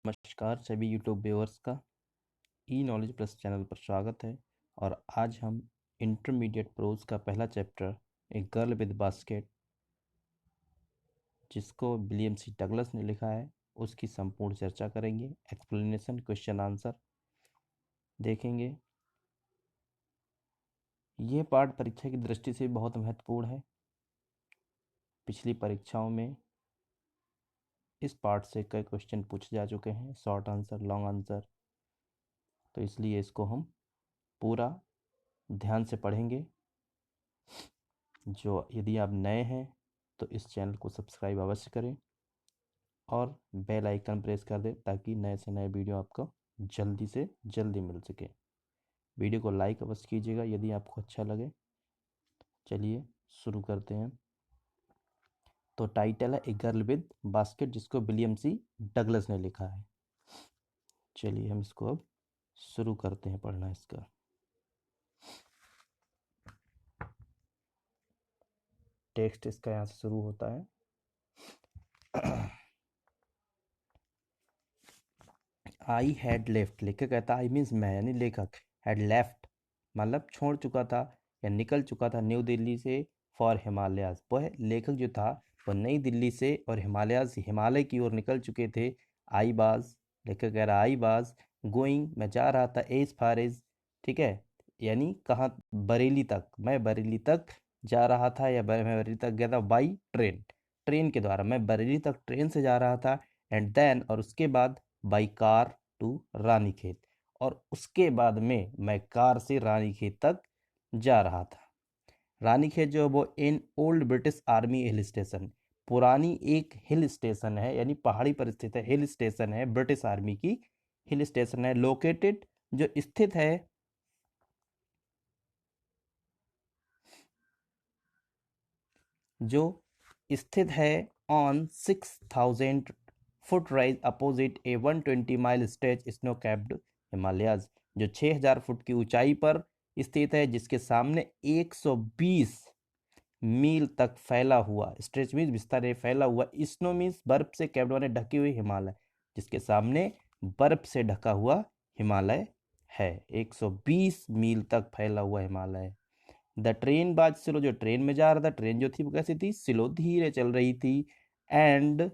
नमस्कार सभी YouTube viewers का ई नॉलेज प्लस चैनल पर स्वागत है। और आज हम इंटरमीडिएट प्रोज का पहला chapter a girl with basket, जिसको विलियम सी डगलस ने लिखा है, उसकी संपूर्ण चर्चा करेंगे। एक्सप्लेनेशन, क्वेश्चन आंसर देखेंगे। ये पाठ परीक्षा की दृष्टि से बहुत महत्वपूर्ण है। पिछली परीक्षाओं में इस पाठ से कई क्वेश्चन पूछे जा चुके हैं, शॉर्ट आंसर, लॉन्ग आंसर, तो इसलिए इसको हम पूरा ध्यान से पढ़ेंगे। जो यदि आप नए हैं तो इस चैनल को सब्सक्राइब अवश्य करें और बेल आइकन प्रेस कर दें ताकि नए से नए वीडियो आपको जल्दी से जल्दी मिल सके। वीडियो को लाइक अवश्य कीजिएगा यदि आपको अच्छा लगे। चलिए शुरू करते हैं। तो टाइटल है ए गर्ल विद बास्केट, जिसको विलियम सी डगलस ने लिखा है। चलिए हम इसको अब शुरू करते हैं पढ़ना इसका। टेक्स्ट इसका यहाँ से शुरू होता है। आई हैड लेफ्ट, लेखक कहता आई मीन्स मैं, यानी लेखक, हैड लेफ्ट मतलब छोड़ चुका था या निकल चुका था न्यू दिल्ली से फॉर हिमालयाज। वह लेखक जो था वह नई दिल्ली से और हिमालयाज, हिमालय की ओर निकल चुके थे। आई बाज, लेखक कह रहा आई बाज गोइंग, मैं जा रहा था, एज फार एज, ठीक है, यानी कहाँ, बरेली तक, मैं बरेली तक जा रहा था या मैं बरेली तक गया था बाई ट्रेन, ट्रेन के द्वारा मैं बरेली तक ट्रेन से जा रहा था। एंड देन, और उसके बाद, बाई कार टू रानीखेत, और उसके बाद में मैं कार से रानीखेत तक जा रहा था। रानीखेत जो है वो in old British army hill station, पुरानी एक हिल स्टेशन है, यानी पहाड़ी पर स्थित है, हिल स्टेशन है, ब्रिटिश आर्मी की हिल स्टेशन है। लोकेटेड, जो स्थित है, जो स्थित है on 6000 foot rise opposite A 120 mile stretch snow capped Himalayas, जो 6000 फुट की ऊंचाई पर स्थित है, जिसके सामने 120 मील तक फैला हुआ, स्ट्रेच मीन्स विस्तार है, फैला हुआ, स्नो मीन्स बर्फ से, कैप्ड माने ढके हुए, हिमालय जिसके सामने बर्फ से ढका हुआ हिमालय है। 120 मील तक फैला हुआ हिमालय। द ट्रेन बाज स्लो, जो ट्रेन में जा रहा था, ट्रेन जो थी वो कैसी थी, स्लो, धीरे चल रही थी। एंड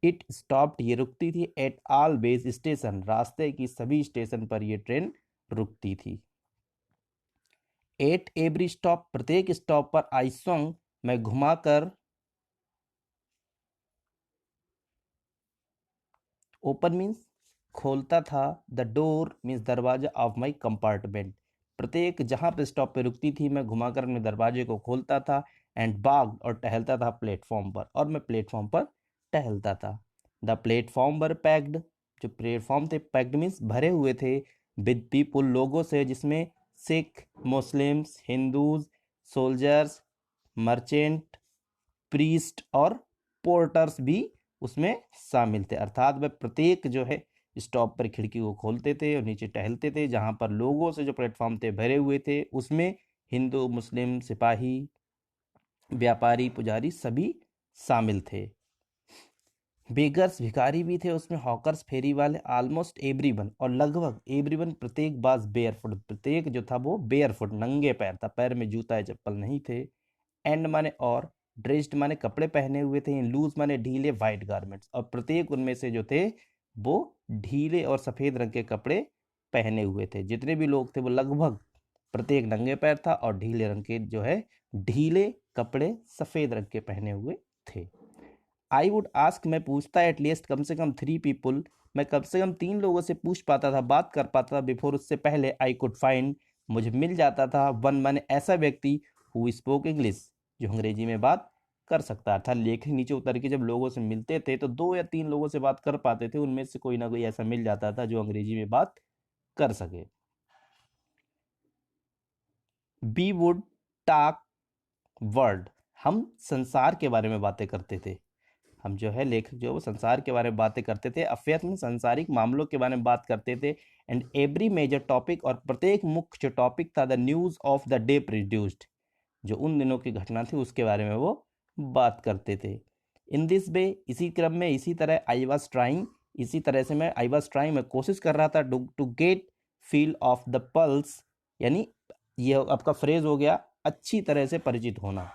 इट स्टॉप्ड, ये रुकती थी, एट ऑल बेस स्टेशन, रास्ते की सभी स्टेशन पर ये ट्रेन रुकती थी। एट एवरी स्टॉप, प्रत्येक स्टॉप पर, आई स्वंग, मैं घुमाकर, ओपन मीन्स खोलता था, द डोर मीन्स दरवाजा, ऑफ माई कंपार्टमेंट, प्रत्येक जहां पे स्टॉप पे रुकती थी मैं घुमाकर अपने दरवाजे को खोलता था। एंड बाग, और टहलता था प्लेटफॉर्म पर, और मैं प्लेटफॉर्म पर टहलता था। द प्लेटफॉर्म वर पैक्ड, जो प्लेटफॉर्म थे, पैक्ड मीन्स भरे हुए थे, विद पीपुल, लोगों से, जिसमें Sikh, Muslims, Hindus, soldiers, merchant, priest और पोर्टर्स भी उसमें शामिल थे। अर्थात वह प्रत्येक जो है स्टॉप पर खिड़की को खोलते थे और नीचे टहलते थे, जहां पर लोगों से जो प्लेटफॉर्म थे भरे हुए थे, उसमें हिंदू, मुस्लिम, सिपाही, व्यापारी, पुजारी सभी शामिल थे। बेगर्स, भिखारी भी थे उसमें, हॉकर्स, फेरी वाले, ऑलमोस्ट एवरीवन, और लगभग एवरीवन, प्रत्येक, बाज बेयर फुट, प्रत्येक जो था वो बेयर फुट, नंगे पैर था, पैर में जूता या चप्पल नहीं थे। एंड माने और, ड्रेस्ड माने कपड़े पहने हुए थे, लूज माने ढीले, वाइट गारमेंट्स, और प्रत्येक उनमें से जो थे वो ढीले और सफेद रंग के कपड़े पहने हुए थे। जितने भी लोग थे वो लगभग प्रत्येक नंगे पैर था और ढीले रंग के जो है, ढीले कपड़े सफेद रंग के पहने हुए थे। आई वुड आस्क, मैं पूछता, एटलीस्ट कम से कम 3 पीपुल, मैं कम से कम 3 लोगों से पूछ पाता था, बात कर पाता था, बिफोर, उससे पहले, आई कुड फाइंड, मुझे मिल जाता था, वन माने ऐसा व्यक्ति, हु स्पोक इंग्लिश, जो अंग्रेजी में बात कर सकता था। लेखक नीचे उतर के जब लोगों से मिलते थे तो 2 या 3 लोगों से बात कर पाते थे, उनमें से कोई ना कोई ऐसा मिल जाता था जो अंग्रेजी में बात कर सके। वी वुड टॉक वर्ल्ड, हम संसार के बारे में बातें करते थे। हम जो है, लेखक जो है वो संसार के बारे में बातें करते थे, अफेयर में सांसारिक मामलों के बारे में बात करते थे। एंड एवरी मेजर टॉपिक, और प्रत्येक मुख्य जो टॉपिक था, the news of the day produced, जो उन दिनों की घटना थी उसके बारे में वो बात करते थे। इन दिस वे, इसी क्रम में, इसी तरह, आई वॉज ट्राइंग, इसी तरह से मैं आई वॉज ट्राइंग, मैं कोशिश कर रहा था to get feel of the pulse, यानी ये आपका फ्रेज हो गया अच्छी तरह से परिचित होना।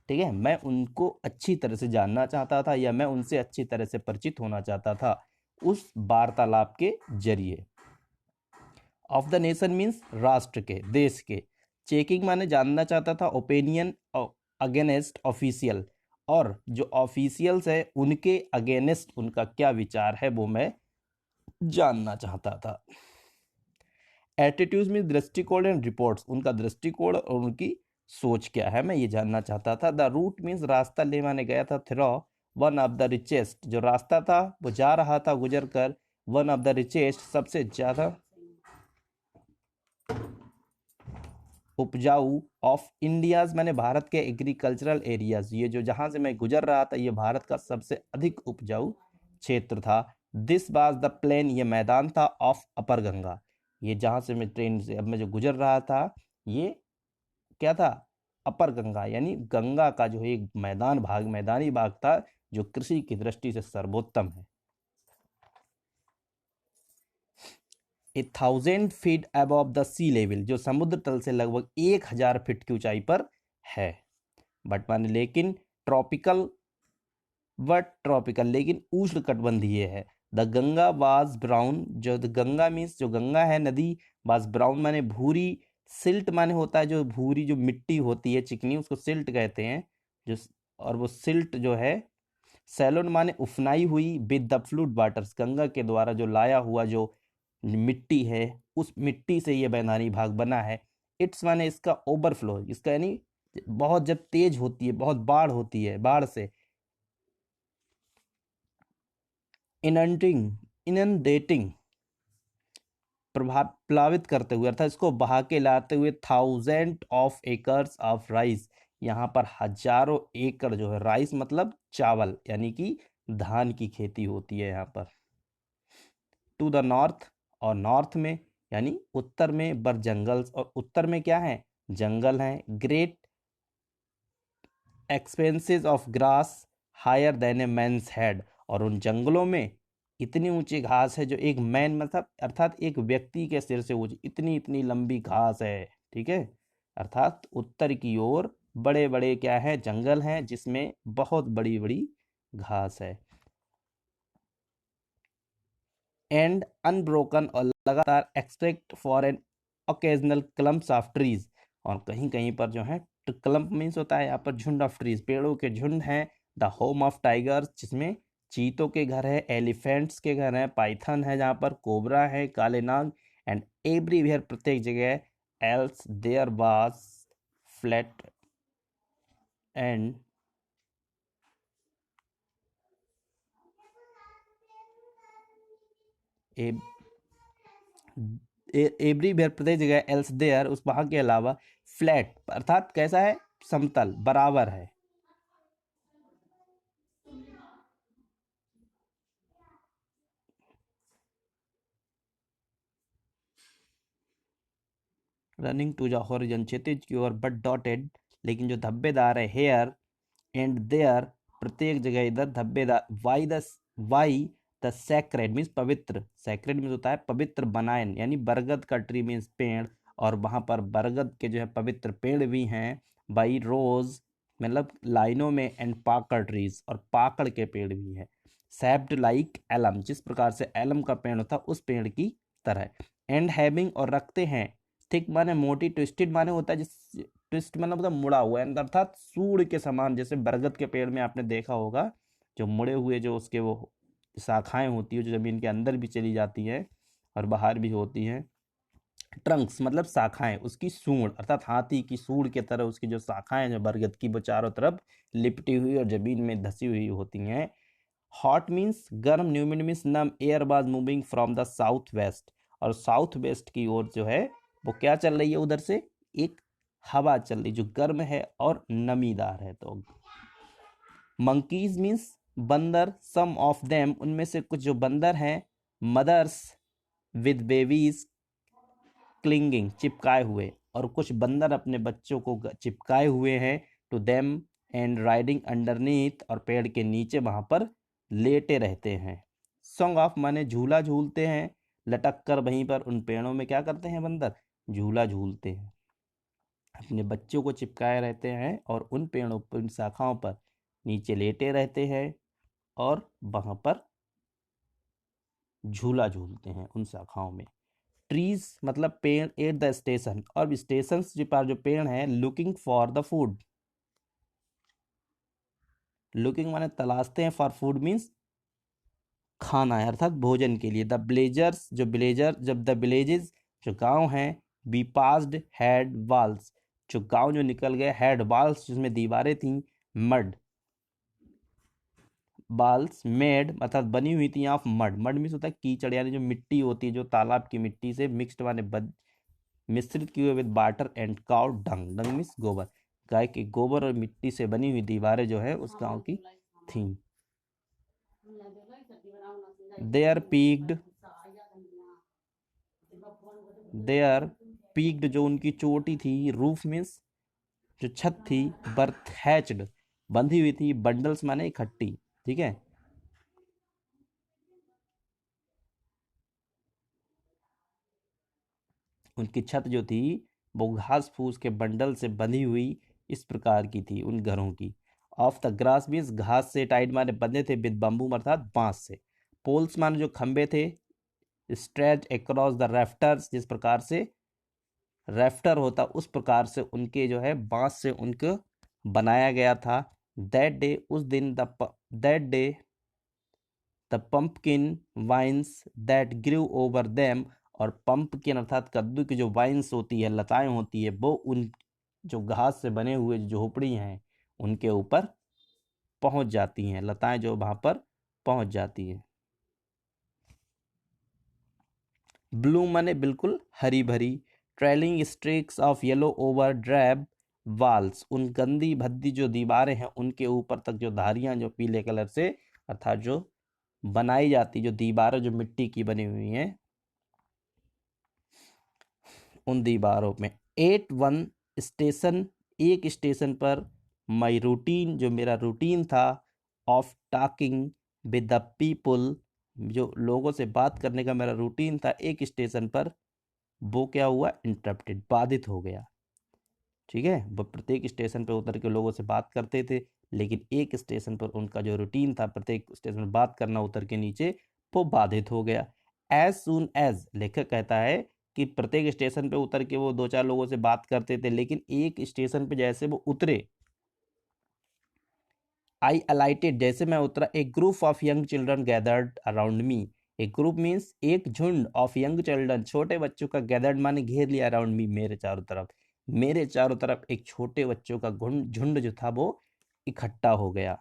ठीक है, मैं उनको अच्छी तरह से जानना चाहता था या मैं उनसे अच्छी तरह से परिचित होना चाहता था उस वार्तालाप के जरिए। ऑफ द नेशन मीन्स राष्ट्र के, देश के। चेकिंग माने जानना चाहता था ओपिनियन अगेंस्ट ऑफिशियल, और जो ऑफिशियल्स है उनके अगेंस्ट उनका क्या विचार है वो मैं जानना चाहता था। एटीट्यूड मीन्स दृष्टिकोण एंड रिपोर्ट्स, उनका दृष्टिकोण और उनकी सोच क्या है मैं ये जानना चाहता था। द रूट मीन्स रास्ता ले माने गया था through one of the richest, जो रास्ता था वो जा रहा था गुजर कर वन ऑफ द रिचेस्ट, सबसे ज्यादा उपजाऊ ऑफ इंडियाज माने भारत के एग्रीकल्चरल एरियाज, ये जो जहां से मैं गुजर रहा था ये भारत का सबसे अधिक उपजाऊ क्षेत्र था। दिस वाज द प्लेन, ये मैदान था ऑफ अपर गंगा, ये जहां से मैं ट्रेन से अब मैं जो गुजर रहा था ये क्या था, अपर गंगा, यानी गंगा का जो एक मैदानी भाग था जो कृषि की दृष्टि से सर्वोत्तम है। 1,000 feet above the sea level, जो समुद्र तल से लगभग 1,000 फीट की ऊंचाई पर है। बट माने लेकिन ट्रॉपिकल लेकिन उष्ण कटिबंधीय है। द गंगा वाज ब्राउन, जो गंगा मीन्स जो गंगा है नदी, वाज ब्राउन माने भूरी, सिल्ट माने होता है जो भूरी जो मिट्टी होती है चिकनी उसको सिल्ट कहते हैं, जो और वो सिल्ट जो है सैलोन माने उफनाई हुई, with the fluid waters, Ganga के द्वारा जो लाया हुआ जो मिट्टी है उस मिट्टी से ये मैदानी भाग बना है। इट्स माने इसका ओवरफ्लो, इसका यानी बहुत जब तेज होती है, बहुत बाढ़ होती है, बाढ़ से इनंडेटिंग प्लावित करते हुए अर्थात इसको बहा के लाते हुए 1,000 ऑफ राइस, यहाँ पर हजारों एकड़ जो है, राइस मतलब चावल यानी कि धान की खेती होती है यहाँ पर। टू द नॉर्थ, और नॉर्थ में यानी उत्तर में बर जंगल्स, और उत्तर में क्या है, जंगल है। Great expanses of grass higher than a man's head, और उन जंगलों में इतनी ऊंची घास है जो एक मैन मतलब अर्थात एक व्यक्ति के सिर से ऊंची इतनी इतनी लंबी घास है। ठीक है, अर्थात उत्तर की ओर बड़े बड़े क्या है, जंगल हैं जिसमें बहुत बड़ी बड़ी घास है। एंड अनब्रोकन, और लगातार extract for an occasional clumps of trees, और कहीं कहीं पर जो है क्लम्प मीन्स होता है यहाँ पर झुंड ऑफ ट्रीज, पेड़ों के झुंड हैं। द होम ऑफ टाइगर्स, जिसमें चीतों के घर है, एलिफेंट्स के घर है, पाइथन है जहाँ पर, कोबरा है, काले नाग। एंड एवरीवेयर, प्रत्येक जगह, else there was flat and everywhere, प्रत्येक जगह, एल्स देयर, उस वहां के अलावा, फ्लैट अर्थात कैसा है, समतल बराबर है। रनिंग टू द हॉरिजन, क्षितिज की ओर, बट डॉटेड, लेकिन जो धब्बेदार है, हेयर एंड देयर, प्रत्येक जगह इधर धब्बेदार। वाई द सैक्रेड मीन्स पवित्र, सैक्रेड मीन्स होता है पवित्र, बनायन यानी बरगद का ट्री मीन्स पेड़, और वहां पर बरगद के जो है पवित्र पेड़ भी हैं। बाई रोज मतलब लाइनों में, एंड पाकड़ ट्रीज, और पाकड़ के पेड़ भी हैं। सैप्ड लाइक एलम, जिस प्रकार से एलम का पेड़ होता है उस पेड़ की तरह। एंड हैविंग, और रखते हैं। थिक माने मोटी, ट्विस्टेड माने होता है जिस ट्विस्ट मतलब मुड़ा हुआ है, अर्थात सूंड के समान, जैसे बरगद के पेड़ में आपने देखा होगा जो मुड़े हुए जो उसके वो शाखाएं होती है जो जमीन के अंदर भी चली जाती हैं और बाहर भी होती हैं। ट्रंक्स मतलब शाखाएं, उसकी सूंड अर्थात हाथी की सूंड के तरह उसकी जो शाखाएं जो बरगद की वो चारों तरफ लिपटी हुई और जमीन में धसी हुई होती हैं। हॉट मीन्स गर्म, न्यूमिड मीन्स नम। Air was moving from the south west, और साउथ वेस्ट की ओर जो है वो क्या चल रही है, उधर से एक हवा चल रही जो गर्म है और नमीदार है। तो मंकीज मीन्स बंदर, सम ऑफ देम, उनमें से कुछ जो बंदर हैं, मदर्स विद बेबीज क्लिंगिंग, चिपकाए हुए, और कुछ बंदर अपने बच्चों को चिपकाए हुए हैं, to them, and riding underneath, और पेड़ के नीचे वहां पर लेटे रहते हैं। सॉन्ग ऑफ माने झूला झूलते हैं, लटक कर वहीं पर उन पेड़ों में क्या करते हैं बंदर, झूला झूलते हैं, अपने बच्चों को चिपकाए रहते हैं और उन पेड़ों पर, उन शाखाओं पर नीचे लेटे रहते हैं और वहां पर झूला झूलते हैं उन शाखाओं में। ट्रीज मतलब पेड़ एट द स्टेशन, और स्टेशन के पास जो पेड़ हैं, looking for the food, looking माने तलाशते हैं, फॉर फूड मीन्स खाना है अर्थात भोजन के लिए। द विलेजर्स जो विलेजर जब द विलेजेस जो गांव हैं, बी पास्ड हैड वॉल्स जो गांव जो निकल गए, हैड वॉल्स जिसमें दीवारें थी, मड बाल्स मेड अर्थात बनी हुई थी ऑफ मड, मड मीन्स होता है कीचड़, यानी जो मिट्टी होती है जो तालाब की मिट्टी से मिक्स्ड माने मिश्रित किए हुए with water and cow dung, dung means गोबर, गाय के गोबर और मिट्टी से बनी हुई दीवारें जो है उस गांव की थी। They are peaked, they are peaked जो उनकी चोटी थी, रूफ मीन्स जो छत थी, बर्थ हैच्ड बंधी हुई थी, बंडल्स माने इकट्ठी, ठीक है। उनकी छत जो थी वो घास फूस के बंडल से बंधी हुई इस प्रकार की थी उन घरों की। ऑफ द ग्रास मीन्स घास से, टाइड माने बंधे थे, विद बम्बू अर्थात बांस से, पोल्स माने जो खंबे थे, स्ट्रेच अक्रॉस द रेफ्टर्स जिस प्रकार से रेफ्टर होता उस प्रकार से उनके जो है बांस से उनको बनाया गया था। दैट डे उस दिन, that day the pumpkin vines that grew over them, और पंपकिन अर्थात कद्दू की जो वाइन्स होती है, लताएं होती है, वो उन जो घास से बने हुए झोपड़ी हैं उनके ऊपर पहुंच जाती हैं, लताएं जो वहां पर पहुंच जाती हैं। ब्लू माने बिल्कुल हरी भरी, trailing streaks of yellow over drab walls उन गंदी भद्दी जो दीवारें हैं उनके ऊपर तक जो धारियां जो पीले कलर से अर्थात जो बनाई जाती जो दीवारें जो मिट्टी की बनी हुई हैं उन दीवारों में। एट वन स्टेशन एक स्टेशन पर, माई रूटीन जो मेरा रूटीन था, of talking with the people जो लोगों से बात करने का मेरा रूटीन था, एक स्टेशन पर वो क्या हुआ, इंटरप्टेड बाधित हो गया, ठीक है। वो प्रत्येक स्टेशन पर उतर के लोगों से बात करते थे, लेकिन एक स्टेशन पर उनका जो रूटीन था प्रत्येक स्टेशन पर बात करना उतर के नीचे, वो बाधित हो गया। एज सुन एज लेखक कहता है कि प्रत्येक स्टेशन पे उतर के वो दो चार लोगों से बात करते थे, लेकिन एक स्टेशन पे जैसे वो उतरे, आई अलाइटेड जैसे मैं उतरा, एक group of young children gathered around me, एक ग्रुप मीन्स एक झुंड ऑफ यंग चिल्ड्रन छोटे बच्चों का, गैदर्ड माने घेर लिया, अराउंड मी मेरे चारों तरफ, मेरे चारों तरफ एक छोटे बच्चों का झुंड जो था वो इकट्ठा हो गया।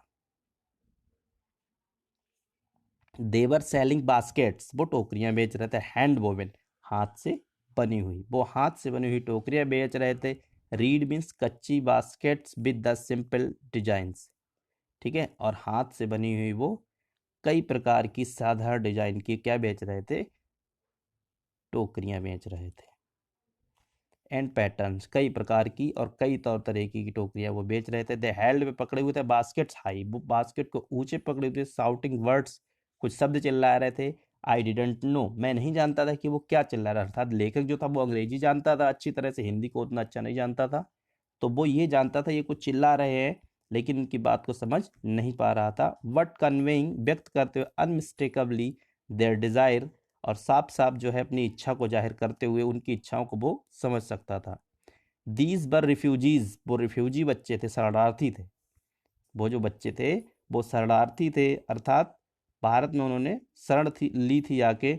देवर सेलिंग बास्केट्स वो टोकरियां बेच रहे थे, हैंड वोवन हाथ से बनी हुई, वो हाथ से बनी हुई टोकरियां बेच रहे थे। रीड मीन्स कच्ची, baskets with the simple designs, ठीक है, और हाथ से बनी हुई वो कई प्रकार की साधारण डिजाइन की क्या बेच रहे थे, टोकरियां बेच रहे थे। एंड पैटर्न्स कई प्रकार की और कई तौर तरीके की टोकरियां वो बेच रहे थे। दे हेल्ड में पकड़े हुए थे, बास्केट्स हाई वो बास्केट को ऊंचे पकड़े हुए थे, साउटिंग वर्ड्स कुछ शब्द चिल्ला रहे थे। आई डिडेंट नो मैं नहीं जानता था कि वो क्या चिल्ला रहा, अर्थात लेखक जो था वो अंग्रेजी जानता था अच्छी तरह से, हिंदी को उतना अच्छा नहीं जानता था, तो वो ये जानता था ये कुछ चिल्ला रहे हैं लेकिन उनकी बात को समझ नहीं पा रहा था। वट कन्वेइंग व्यक्त करते हुए अनमिस्टेकबली देयर डिजायर, और साफ साफ जो है अपनी इच्छा को जाहिर करते हुए उनकी इच्छाओं को वो समझ सकता था। दीज बर रिफ्यूजीज वो रिफ्यूजी बच्चे थे, शरणार्थी थे, वो जो बच्चे थे वो शरणार्थी थे, अर्थात भारत में उन्होंने शरण ली थी आके।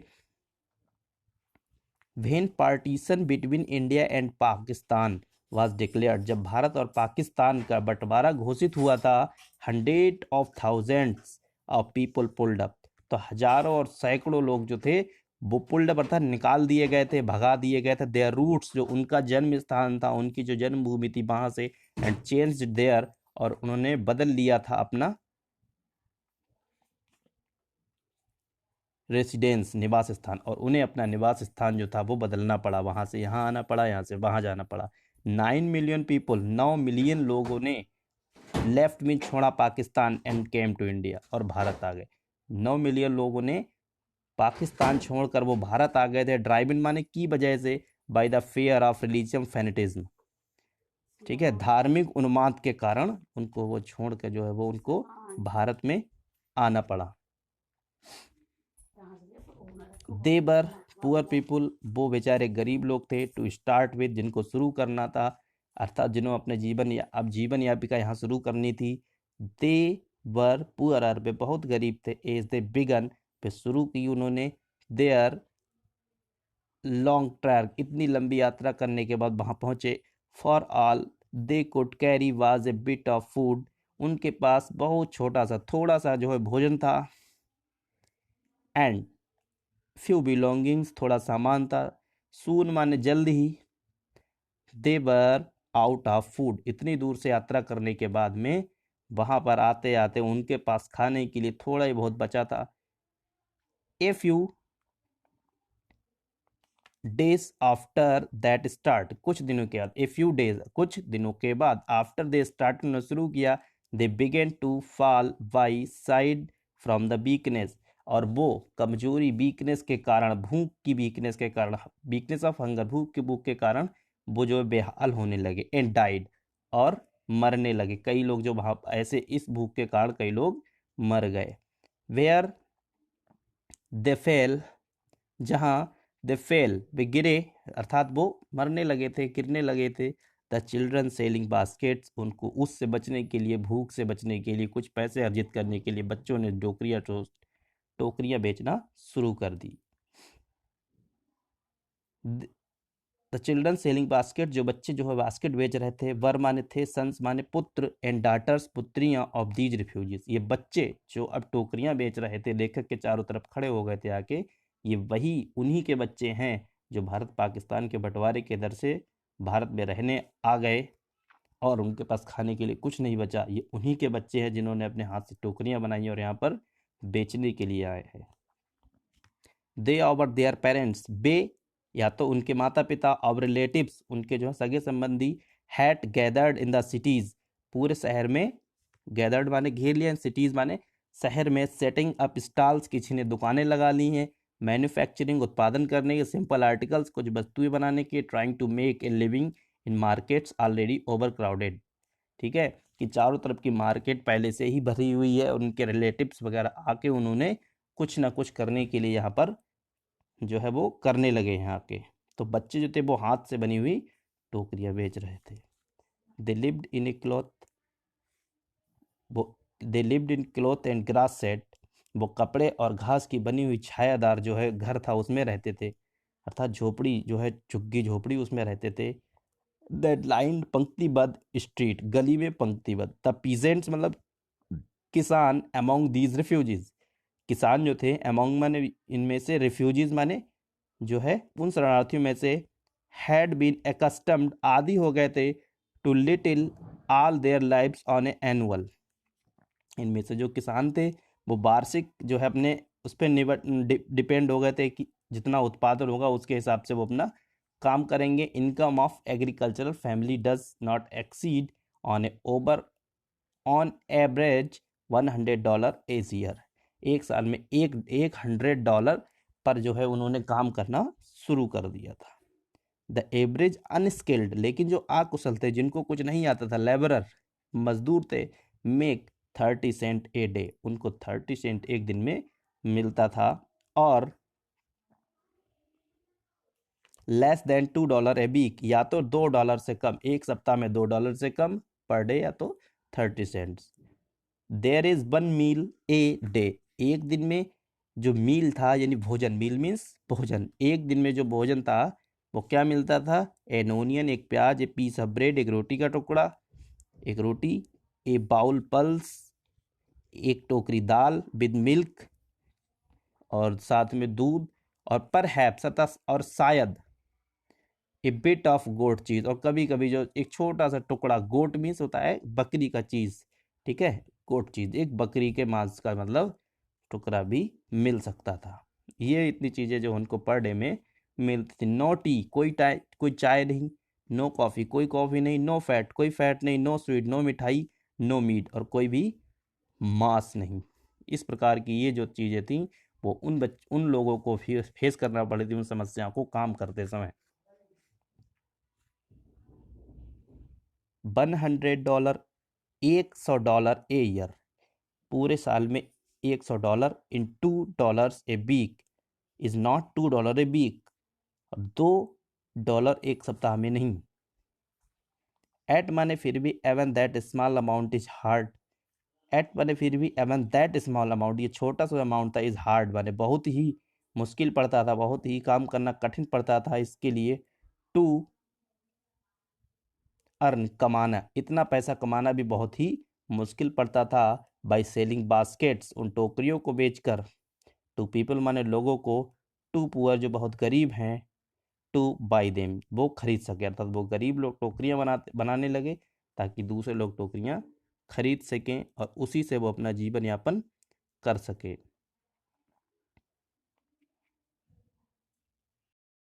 When partition between India and Pakistan was declared जब भारत और पाकिस्तान का बंटवारा घोषित हुआ था, hundred of thousands of people pulled up तो हजारों और सैकड़ों लोग जो थे वो पुल्ड अप अर्थात निकाल दिए गए थे, भगा दिए गए थे। देयर रूट्स जो उनका जन्म स्थान था, उनकी जो जन्मभूमि थी वहां से, एंड चेंज्ड देयर और उन्होंने बदल लिया था अपना रेसिडेंस निवास स्थान, और उन्हें अपना निवास स्थान जो था वो बदलना पड़ा, वहां से यहाँ आना पड़ा, यहाँ से वहां जाना पड़ा। 9 मिलियन पीपल 9 मिलियन लोगों ने लेफ्ट में छोड़ा Pakistan and came to India और भारत आ गए। 9 मिलियन लोगों ने पाकिस्तान छोड़कर वो भारत आ गए थे। ड्राइव इन माने की वजह से, by the fair of रिलीजियम fanaticism, ठीक है, धार्मिक उन्माद के कारण उनको वो छोड़ के जो है वो उनको भारत में आना पड़ा। देवर पुअर पीपुल, वो बेचारे गरीब लोग थे। टू स्टार्ट विद, जिनको शुरू करना था, अर्थात जिन्होंने अपने जीवन यापिका यहाँ शुरू करनी थी। दे वर पुअर, वे बहुत गरीब थे। एज दे बिगन, पे शुरू की उन्होंने। देयर लॉन्ग ट्रैक, इतनी लंबी यात्रा करने के बाद वहाँ पहुँचे। For all they could carry was a bit of food, उनके पास बहुत छोटा सा, थोड़ा सा जो है भोजन था। एंड फ्यू बिलोंगिंग्स, थोड़ा सामान था। सून माने जल्द ही। दे वर आउट ऑफ फूड, इतनी दूर से यात्रा करने के बाद में वहाँ पर आते आते उनके पास खाने के लिए थोड़ा ही बहुत बचा था। A few days after that start, कुछ दिनों के बाद, ए फ्यू डेज, कुछ दिनों के बाद, आफ्टर दे स्टार्ट ने शुरू किया। They begin to fall by side from the weakness, और वो कमजोरी, वीकनेस के कारण, भूख की वीकनेस के कारण, वीकनेस ऑफ हंगर, भूख के कारण वो जो बेहाल होने लगे। एंड डाइड, और मरने लगे। कई लोग जो वहाँ ऐसे इस भूख के कारण कई लोग मर गए। वेयर दे फेल, जहाँ दे फेल, वे गिरे, अर्थात वो मरने लगे थे, गिरने लगे थे। द चिल्ड्रन सेलिंग बास्केट्स, उनको उससे बचने के लिए, भूख से बचने के लिए, कुछ पैसे अर्जित करने के लिए बच्चों ने टोकरियाँ बेचना शुरू कर दी। द चिल्ड्रन सेलिंग बास्केट, जो बच्चे जो है बास्केट बेच रहे थे। वर माने थे, सन्स माने पुत्र, एंड डाटर्स, पुत्रियां, ऑफ दीज रिफ्यूजीज, ये बच्चे जो अब टोकरियां बेच रहे थे, लेखक के चारों तरफ खड़े हो गए थे आके, ये वही उन्हीं के बच्चे हैं जो भारत पाकिस्तान के बंटवारे के दर से भारत में रहने आ गए और उनके पास खाने के लिए कुछ नहीं बचा। ये उन्हीं के बच्चे हैं जिन्होंने अपने हाथ से टोकरियां बनाई और यहाँ पर बेचने के लिए आए हैं। दे और देयर पेरेंट्स, बे या तो उनके माता पिता, और रिलेटिव्स, उनके जो है सगे संबंधी, had gathered in the cities, पूरे शहर में, गैदर्ड माने घेर लिया, सिटीज माने शहर में, सेटिंग अप स्टॉल्स, किसी ने दुकानें लगा ली हैं। मैन्युफैक्चरिंग, उत्पादन करने के, सिंपल आर्टिकल्स, कुछ वस्तुएं बनाने के। Trying to make a living in markets already overcrowded, ठीक है, कि चारों तरफ की मार्केट पहले से ही भरी हुई है। उनके रिलेटिव्स वगैरह आके उन्होंने कुछ ना कुछ करने के लिए यहाँ पर जो है वो करने लगे यहाँ के। तो बच्चे जो थे वो हाथ से बनी हुई टोकरियाँ बेच रहे थे। They lived in A cloth, वो they lived in cloth and gross set, वो कपड़े और घास की बनी हुई छायादार जो है घर था उसमें रहते थे, अर्थात झोपड़ी जो है, झुग्गी झोपड़ी, उसमें रहते थे। दैट लाइन, पंक्तिबद्ध स्ट्रीट, गली में पंक्तिबद्ध। द पीजेंट्स मतलब किसान, अमोंग दीज रिफ्यूजीज, किसान जो थे, अमोंग माने इनमें से, रिफ्यूजीज माने जो है उन शरणार्थियों में से, हैड बीन एकस्टम्ड, आदि हो गए थे, too little all their lives on a annual, इनमें से जो किसान थे वो वार्षिक जो है अपने उस पर डिपेंड हो गए थे कि जितना उत्पादन होगा उसके हिसाब से वो अपना काम करेंगे। Income of agricultural family does not exceed on average $100 a year, एक साल में $100 पर जो है उन्होंने काम करना शुरू कर दिया था। द एवरेज अनस्किल्ड, लेकिन जो अकुशल थे, जिनको कुछ नहीं आता था, लेबरर, मजदूर थे, मेक 30 सेंट ए डे, उनको 30 सेंट एक दिन में मिलता था। और लेस देन $2 ए वीक, या तो $2 से कम, एक सप्ताह में $2 से कम पर डे, या तो 30 cents. There is 1 meal a day, एक दिन में जो मील था यानी भोजन, मील मीन्स भोजन, एक दिन में जो भोजन था वो क्या मिलता था? एन ओनियन, एक प्याज, ए पीस ऑफ ब्रेड, एक रोटी का टुकड़ा, एक रोटी, ए बाउल पल्स, एक टोकरी दाल, विद मिल्क, और साथ में दूध, और पर हैप्स, और शायद, ए बिट ऑफ गोट चीज, और कभी कभी जो एक छोटा सा टुकड़ा, गोट मीन्स होता है बकरी का चीज, ठीक है, गोट चीज, एक बकरी के मांस का मतलब टुकड़ा भी मिल सकता था। ये इतनी चीजें जो उनको पर डे में मिलती थी। नो टी, कोई चाय नहीं, नो कॉफी, कोई कॉफी नहीं, नो फैट, कोई फैट नहीं, नो स्वीट, नो मिठाई, नो मीट, और कोई भी मांस नहीं। इस प्रकार की ये जो चीजें थी वो उन लोगों को फेस करना पड़ी थी उन समस्याओं को काम करते समय। $100, $100 ए ईयर, पूरे साल में $100 in $2 a week is not $2 a week, और $2 एक सप्ताह में नहीं। एट माने फिर भी, even that small amount is hard, at माने फिर भी, एवन दैट स्मॉल अमाउंट, ये छोटा सा अमाउंट था, इज हार्ड माने बहुत ही मुश्किल पड़ता था, बहुत ही काम करना कठिन पड़ता था इसके लिए। टू अर्न, कमाना, इतना पैसा कमाना भी बहुत ही मुश्किल पड़ता था। बाई सेलिंग बास्केट्स, उन टोकरियों को बेचकर। टू पीपल माने लोगों को, टू पुअर जो बहुत गरीब हैं, टू बाई देम वो खरीद सके, अर्थात वो गरीब लोग टोकरियां बनाने लगे ताकि दूसरे लोग टोकरियां खरीद सकें और उसी से वो अपना जीवन यापन कर सके।